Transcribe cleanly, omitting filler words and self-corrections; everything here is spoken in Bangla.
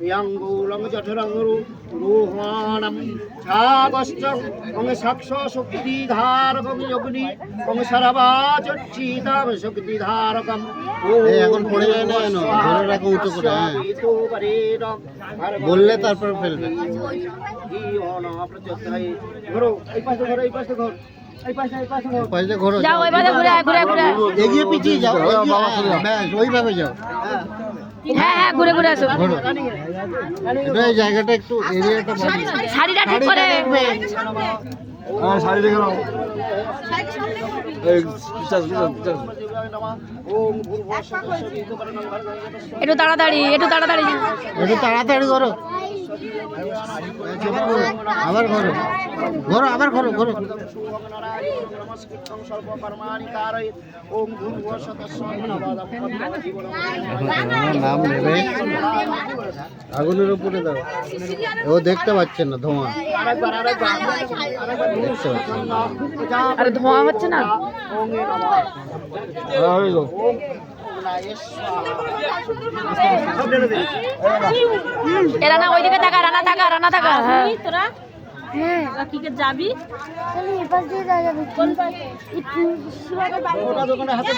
ইয়াঙ্গুলং জঠরঙ্গরু রোহানম ছাগশ্চং ওং সাক্ষ শক্তিধারকং যোগনি ওং সরবাচচ্ছিতাম শক্তিধারকম। এই এখন পড়ে যায় না কেন? ধরে রাখো উঁচু করে, হ্যাঁ। বললে তারপর ফেলবে। ঘোরো, এই পাশে ঘোরো, এই পাশে ঘোরো, এই পাশে ঘোরো। পাশে ঘোরো, যাও ওই পাশে ঘুরে আয়, ঘুরে ঘুরে আয়। এগিয়ে পিছিয়ে যাও, ব্যাস ওইভাবে যাও। হ্যাঁ হ্যাঁ ঘুরে ঘুরে আসো। ঘোরো। এটা এই জায়গাটা একটু এরিয়াটা বড়। শাড়িটা ঠিক করে হ্যাঁ শাড়ি দেখে নাও। একটু তাড়াতাড়ি, একটু তাড়াতাড়ি। একটু তাড়াতাড়ি করো। আবার ঘোরো, ঘোরো, আবার ঘোরো, ঘোরো। নাম নেবে, আগুনের উপরে দাও। ও দেখতে পাচ্ছে না ধোঁয়া, দেখতে পাচ্ছে না। আরে ধোঁয়া হচ্ছে না। রানা ওইদিকে তাকা, রানা তাকা, রানা তাকা। হ্যাঁ তোরা হ্যাঁ কি কে যাবি? এই পাশ দিয়ে যাওয়া যাবে। কোন পাশে? ওটা দোকানে হাতে